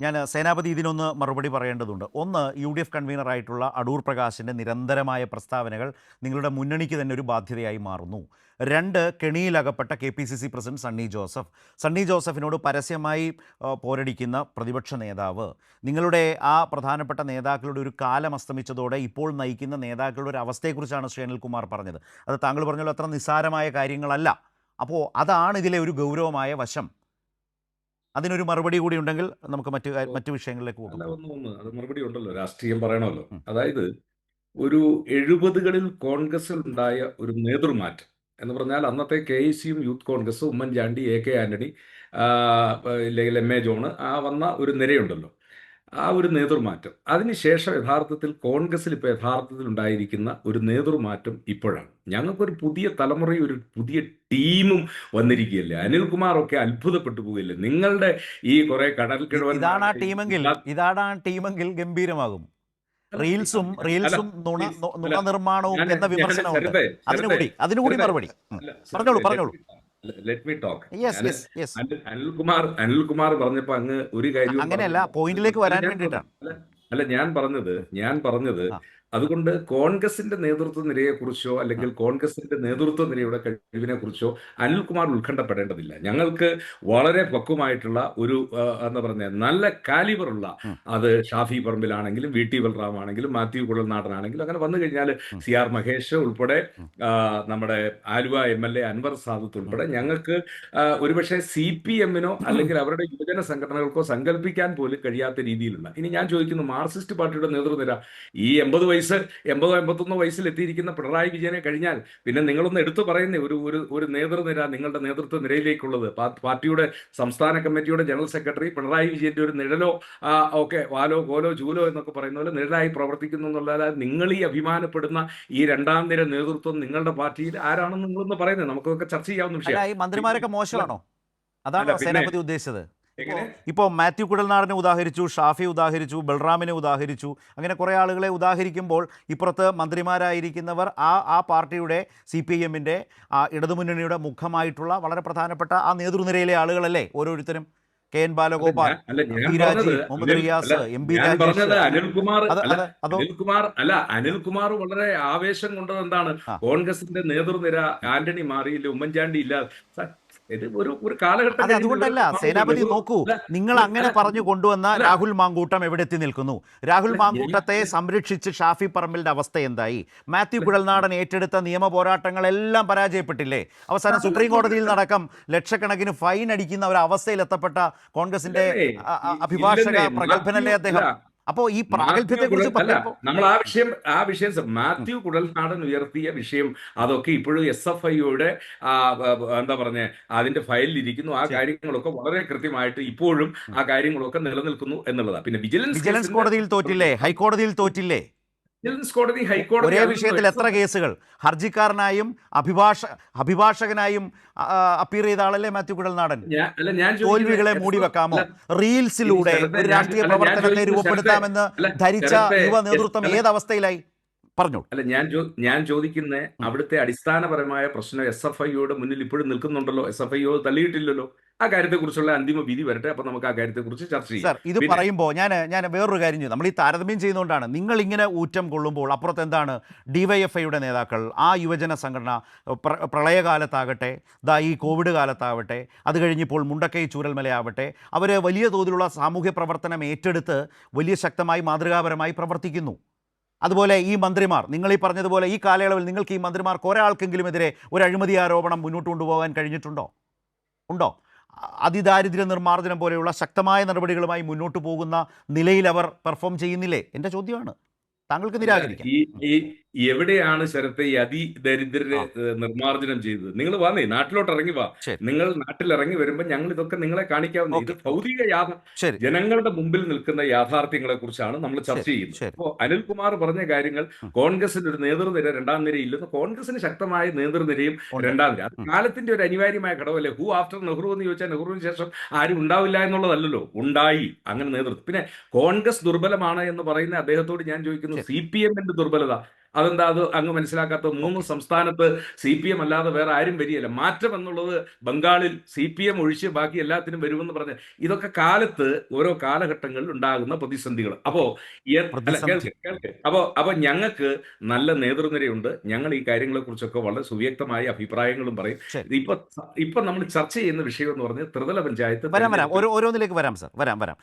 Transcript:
ഞാൻ സേനാപതി ഇതിനൊന്ന് മറുപടി പറയേണ്ടതുണ്ട്. ഒന്ന്, യു ഡി എഫ് കൺവീനറായിട്ടുള്ള അടൂർ പ്രകാശിൻ്റെ നിരന്തരമായ പ്രസ്താവനകൾ നിങ്ങളുടെ മുന്നണിക്ക് തന്നെ ഒരു ബാധ്യതയായി മാറുന്നു. രണ്ട്, കെണിയിലകപ്പെട്ട K P C C president Sunny ജോസഫിനോട് പരസ്യമായി പോരടിക്കുന്ന പ്രതിപക്ഷ നേതാവ്, നിങ്ങളുടെ ആ പ്രധാനപ്പെട്ട നേതാക്കളുടെ ഒരു കാലം അസ്തമിച്ചതോടെ ഇപ്പോൾ നയിക്കുന്ന നേതാക്കളുടെ ഒരു അവസ്ഥയെക്കുറിച്ചാണ് ശ്രീ അനിൽകുമാർ പറഞ്ഞത്. അത് താങ്കൾ പറഞ്ഞല്ലോ അത്ര നിസ്സാരമായ കാര്യങ്ങളല്ല. അപ്പോൾ അതാണ് ഇതിലെ ഒരു ഗൗരവമായ വശം. അതിനൊരു മറുപടി കൂടി ഉണ്ടെങ്കിൽ നമുക്ക് മറ്റു വിഷയങ്ങളിലേക്ക് അല്ല, പോകും. അത് മറുപടി ഉണ്ടല്ലോ, രാഷ്ട്രീയം പറയണമല്ലോ. അതായത് ഒരു 70കളിൽ കോൺഗ്രസിൽ ഉണ്ടായ ഒരു നേതൃമാറ്റം എന്ന് പറഞ്ഞാൽ അന്നത്തെ കെ ഐ സിയും youth Congress, Oommen Chandy, A K Antony, ആ, അല്ലെങ്കിൽ എം എ ജോണ്, ആ വന്ന ഒരു നിരയുണ്ടല്ലോ, ആ ഒരു നേതൃമാറ്റം. അതിനുശേഷം യഥാർത്ഥത്തിൽ കോൺഗ്രസിൽ ഇപ്പോൾ യഥാർത്ഥത്തിൽ ഉണ്ടായിരിക്കുന്ന ഒരു നേതൃമാറ്റം ഇപ്പോഴാണ്. ഞങ്ങൾക്കൊരു പുതിയ തലമുറയും ഒരു പുതിയ ടീമും വന്നിരിക്കുകയല്ലേ. അനിൽകുമാറൊക്കെ അത്ഭുതപ്പെട്ടു പോവുകയല്ലേ. നിങ്ങളുടെ ഈ കുറെ കടൽ ഇതാണ് ആ കിഴവന്മാരുടെ ടീമെങ്കിൽ ഗംഭീരമാകും. റീൽസും അല്ല പ്ലീസ്, നുണ നിർമ്മാണവും ഞാൻ എന്ന ഞാൻ വിമർശനമുണ്ട്. ശരത്തെ ശരത്തെ അതിനുകൂടി ശരത്തെ മറുപടി. അല്ല പറഞ്ഞോളൂ ശരത്തെ പറഞ്ഞോളൂ. Let me talk. യെസ് ഞാൻ യെസ് യെസ് അനിൽകുമാർ പറഞ്ഞപ്പോ അങ്ങ് ഒരു കാര്യവും അങ്ങനെയല്ല, പറഞ്ഞില്ല. പോയിന്റിലേക്ക് അല്ല വരാൻ ഞാൻ വേണ്ടിയിട്ടാണ്. അല്ല അല്ല ഞാൻ പറഞ്ഞത് ആ അതുകൊണ്ട് കോൺഗ്രസിന്റെ നേതൃത്വ നിരയെക്കുറിച്ചോ ആ അല്ലെങ്കിൽ കോൺഗ്രസിന്റെ നേതൃത്വ നിരയുടെ കഴിവിനെ കുറിച്ചോ അനിൽകുമാർ ഉത്കണ്ഠപ്പെടേണ്ടതില്ല. ഞങ്ങൾക്ക് വളരെ പക്വമായിട്ടുള്ള ഒരു എന്താ പറയുക, നല്ല കാലിബറുള്ള, ഉം, അത് ഷാഫി പറമ്പിലാണെങ്കിലും വി ടി ബൽറാം ആണെങ്കിലും മാത്യു കുഴൽനാടനാണെങ്കിലും അങ്ങനെ വന്നു കഴിഞ്ഞാൽ ഉം, സി ആർ മഹേഷ് ഉൾപ്പെടെ, ഉം, നമ്മുടെ Aluva M L A Anwar Sadath ഉം, ഉൾപ്പെടെ ഞങ്ങൾക്ക് ഒരുപക്ഷെ സി പി എമ്മിനോ അല്ലെങ്കിൽ അവരുടെ യുവജന സംഘടനകൾക്കോ സങ്കല്പിക്കാൻ പോലും കഴിയാത്ത രീതിയിലുള്ള. ഇനി ഞാൻ ചോദിക്കുന്നു, മാർക്സിസ്റ്റ് പാർട്ടിയുടെ നേതൃനിര ഈ 80 വയസ്സിൽ എത്തിയിരിക്കുന്ന പിണറായി വിജയനെ കഴിഞ്ഞാൽ പിന്നെ നിങ്ങളൊന്ന് എടുത്തു പറയുന്നേ ഒരു ഒരു ഒരു നേതൃനിര നിങ്ങളുടെ നേതൃത്വ നിരയിലേക്കുള്ളത്. പാർട്ടിയുടെ സംസ്ഥാന കമ്മിറ്റിയുടെ ജനറൽ സെക്രട്ടറി പിണറായി വിജയന്റെ ഒരു നിഴലോ ഒക്കെ വാലോ കോലോ ചൂലോ എന്നൊക്കെ പറയുന്ന പോലെ നിഴലായി പ്രവർത്തിക്കുന്നു എന്നുള്ള, നിങ്ങൾ ഈ അഭിമാനപ്പെടുന്ന ഈ രണ്ടാം നിര നേതൃത്വം നിങ്ങളുടെ പാർട്ടിയിൽ ആരാണെന്ന് നിങ്ങളൊന്ന് പറയുന്നത് നമുക്കൊക്കെ ചർച്ച ചെയ്യാവുന്ന അല്ല, വിഷയമാണ്. ഈ മന്ത്രിമാരൊക്കെ അല്ല മോശമാണോ? അല്ല അതാണോ പിന്നെ സേനാപതി ഉദ്ദേശിച്ചത്? ഇപ്പോൾ എങ്ങനെ ഇപ്പോൾ മാത്യു കുഴൽനാടനെ ഉദാഹരിച്ചു, ഷാഫി ഉദാഹരിച്ചു, ബൽറാമിനെ ഉദാഹരിച്ചു, അങ്ങനെ കുറേ ആളുകളെ ഉദാഹരിക്കുമ്പോൾ ഇപ്പുറത്ത് മന്ത്രിമാരായിരിക്കുന്നവർ ആ പാർട്ടിയുടെ സി പി ഐ എമ്മിൻ്റെ ഇടതുമുന്നണിയുടെ മുഖമായിട്ടുള്ള വളരെ പ്രധാനപ്പെട്ട ആ നേതൃനിരയിലെ ആളുകളല്ലേ ഓരോരുത്തരും? കെ എൻ ബാലഗോപാൽ, ഞാൻ പി പറഞ്ഞത് രാജീവ്, മുഹമ്മദ് റിയാസ്, എം പി രാജേഷ്, അതോ അനിൽകുമാർ വളരെ ആവേശം കൊണ്ടത് എന്താണ്, ആ കോൺഗ്രസിന്റെ നേതൃനിര ആന്റണി മാറിയില്ല, ഉമ്മൻചാണ്ടി ഇല്ല. ഇത് ഒരു ഒരു അത് കാലഘട്ടം കഴിയുമ്പോൾ അതുകൊണ്ടല്ല ഇവരൊക്കെ മാറില്ല. സേനാപതി. നോക്കൂ, അല്ല നിങ്ങൾ അങ്ങനെ അല്ല പറഞ്ഞു കൊണ്ടുവന്ന അല്ല രാഹുൽ മാങ്കൂട്ടം എവിടെ എത്തി നിൽക്കുന്നു? രാഹുൽ അല്ല മാങ്കൂട്ടത്തെ സംരക്ഷിച്ച് ഷാഫി പറമ്പിലിന്റെ അവസ്ഥ എന്തായി? മാത്യു കുഴൽനാടൻ ഏറ്റെടുത്ത നിയമ പോരാട്ടങ്ങളെല്ലാം പരാജയപ്പെട്ടില്ലേ? അവസാനം സുപ്രീം കോടതിയിൽ നടക്കം ലക്ഷക്കണക്കിന് ഫൈൻ അടിക്കുന്ന ഒരു അവസ്ഥയിലെത്തപ്പെട്ട കോൺഗ്രസിന്റെ ഇല്ലെന്നേ അഭിഭാഷക ഇല്ലെന്നേ മാത്യു പ്രഗത്ഭനല്ലേ അല്ല അദ്ദേഹം? അപ്പോൾ ഈ മാത്യു പ്രാഗൽഭ്യത്തെ കുറിച്ച് അല്ല പറയുമ്പോൾ നമ്മൾ ആ വിഷയം മാത്യു കുഴൽനാടൻ ഉയർത്തിയ വിഷയം അതൊക്കെ ഇപ്പോഴും എസ് എഫ് ഐയുടെ എന്താ പറഞ്ഞ അതിന്റെ ഫയലിൽ ഇരിക്കുന്നു. ആ ശരി. കാര്യങ്ങളൊക്കെ വളരെ കൃത്യമായിട്ട് ഇപ്പോഴും ആ കാര്യങ്ങളൊക്കെ നിലനിൽക്കുന്നു എന്നുള്ളതാണ്. പിന്നെ വിജിലൻസ് വിജിലൻസ് കേസിന്റെ കോടതിയിൽ തോറ്റില്ലേ? ഹൈക്കോടതിയിൽ തോറ്റില്ലേ? വിജിലൻസ് കോടതി ഹൈക്കോടതി ഒരേ അല്ലല്ലോ വിഷയത്തിൽ എസ് എത്ര എഫ് കേസുകൾ? ഹർജിക്കാരനായും അഭിഭാഷകനായും അപ്പീർ ചെയ്ത ആളല്ലേ മാത്യു കുഴൽനാടൻ? ഞാൻ ചോദിക്കുന്നത് തോൽവികളെ എസ് മൂടി വെക്കാമോ? അല്ല ഇനി റീൽസിലൂടെ ശരത്തെ ഒരു രാഷ്ട്രീയ അല്ല ഞാൻ പ്രവർത്തനത്തെ ചോദിക്കുന്നത് രൂപപ്പെടുത്താമെന്ന് ധരിച്ച ശരത്തെ യുവ നേതൃത്വം അല്ല ഏതവസ്ഥയിലായി? പറഞ്ഞോളൂ. അല്ല ഞാൻ ചോദിക്കുന്ന ഉം. അവിടുത്തെ അടിസ്ഥാനപരമായ പ്രശ്നം എസ് എഫ് ഐയുടെ മുന്നിൽ ഇപ്പോഴും നിൽക്കുന്നുണ്ടല്ലോ. എസ് എഫ് ഐ തള്ളിയിട്ടില്ലല്ലോ. ആ കാര്യത്തെക്കുറിച്ചുള്ള അന്തിമ വിധി വരട്ടെ, അപ്പൊ നമുക്ക് ആ കാര്യത്തെക്കുറിച്ച് ചർച്ച ചെയ്യാം. സർ, ഇത് പിന്നെ പറയുമ്പോൾ ഞാൻ വേറൊരു കാര്യം ചെയ്തു. നമ്മൾ ഈ താരതമ്യം ചെയ്യുന്നതുകൊണ്ടാണ്. നിങ്ങൾ ഇങ്ങനെ ഊറ്റം കൊള്ളുമ്പോൾ അപ്പുറത്ത് എന്താണ് ഡിവൈഎഫ്ഐയുടെ നേതാക്കൾ, ആ യുവജന സംഘടന, പ്രളയകാലത്താകട്ടെ, ഈ കോവിഡ് കാലത്താവട്ടെ, അത് കഴിഞ്ഞിപ്പോൾ മുണ്ടക്കൈ ചൂരൽമലയാവട്ടെ, അവർ വലിയ തോതിലുള്ള സാമൂഹ്യ പ്രവർത്തനം ഏറ്റെടുത്ത് വലിയ ശക്തമായി മാതൃകാപരമായി പ്രവർത്തിക്കുന്നു. അതുപോലെ ഈ മന്ത്രിമാർ, നിങ്ങൾ ഈ പറഞ്ഞതുപോലെ ഈ കാലയളവിൽ നിങ്ങൾക്ക് ഈ മന്ത്രിമാർക്ക് ഒരാൾക്കെങ്കിലും എതിരെ ഒരു അഴിമതി ആരോപണം മുന്നോട്ട് കൊണ്ടുപോകാൻ കഴിഞ്ഞിട്ടുണ്ടോ? ഉണ്ടോ? അതിദാരിദ്ര്യ നിർമ്മാർജ്ജനം പോലെയുള്ള ശക്തമായ നടപടികളുമായി മുന്നോട്ട് പോകുന്ന നിലയിൽ അവർ പെർഫോം ചെയ്യുന്നില്ലേ? എൻ്റെ ചോദ്യമാണ്. താങ്കൾക്ക് അല്ല നിരാകരിക്കാം. ഈ ഈ എവിടെയാണ് ശരത്തെ ഈ അതിദരിദ്രരെ ആ നിർമ്മാർജ്ജനം ചെയ്തത്? നിങ്ങൾ വന്നേ, നാട്ടിലോട്ട് ഇറങ്ങി വാ. ശരി. നിങ്ങൾ നാട്ടിൽ ഇറങ്ങി വരുമ്പോൾ ഞങ്ങൾ ഇതൊക്കെ നിങ്ങളെ കാണിക്കാവുന്ന, ഇത് ഓക്കെ ഓക്കെ. ഭൗതിക ശരി ജനങ്ങളുടെ മുമ്പിൽ നിൽക്കുന്ന യാഥാർത്ഥ്യങ്ങളെ കുറിച്ചാണ് നമ്മൾ ചർച്ച ശരി ചെയ്യുന്നത്. ശരി. അപ്പോൾ അനിൽകുമാർ പറഞ്ഞ കാര്യങ്ങൾ, ഉം. കോൺഗ്രസിന് ഒരു നേതൃനിര രണ്ടാം നിര ഇല്ലെന്ന്, കോൺഗ്രസിന് ശക്തമായ നേതൃനിരയും ഉണ്ട്. രണ്ടാം നിര, അത് ഉം. കാലത്തിന്റെ ഒരു അനിവാര്യമായ ഘടകമല്ലേ. ഹൂ ആഫ്റ്റർ നെഹ്റു എന്ന് ചോദിച്ചാൽ നെഹ്റുവിന് ശേഷം ആരും ഉണ്ടാവില്ല എന്നുള്ളതല്ലല്ലോ, ഉണ്ടായി അങ്ങനെ നേതൃത്വം. പിന്നെ കോൺഗ്രസ് ദുർബലമാണ് എന്ന് പറയുന്ന അദ്ദേഹത്തോട് ഞാൻ ചോദിക്കുന്നു, ശരി. സി പി എമ്മിന്റെ ദുർബലത അതെന്താ അത് അങ്ങ് മനസ്സിലാക്കാത്ത? 3 ഓക്കെ. സംസ്ഥാനത്ത് CPM അല്ലാതെ വേറെ ആരും വരികയില്ല. മാറ്റം എന്നുള്ളത് ബംഗാളിൽ CPM ഒഴിച്ച് ബാക്കി എല്ലാത്തിനും വരുമെന്ന് പറഞ്ഞ് ഇതൊക്കെ കാലത്ത് ഓരോ കാലഘട്ടങ്ങളിൽ ഉണ്ടാകുന്ന പ്രതിസന്ധികൾ. അപ്പോ അല്ല, പ്രതിസന്ധി. കേൾക്ക് കേൾക്ക്. അപ്പൊ ഞങ്ങൾക്ക് നല്ല നേതൃനിരയുണ്ട്. ഞങ്ങൾ ഈ കാര്യങ്ങളെക്കുറിച്ചൊക്കെ വളരെ സുവ്യക്തമായ അഭിപ്രായങ്ങളും പറയും. ശരി. ഇപ്പൊ നമ്മൾ ചർച്ച ചെയ്യുന്ന വിഷയം എന്ന് പറഞ്ഞാൽ ത്രിതല പഞ്ചായത്ത് വരാം, വരാം. തെരഞ്ഞെടുപ്പിൽ ഓരോന്നിലേക്ക് വരാം സർ. വരാം, വരാം.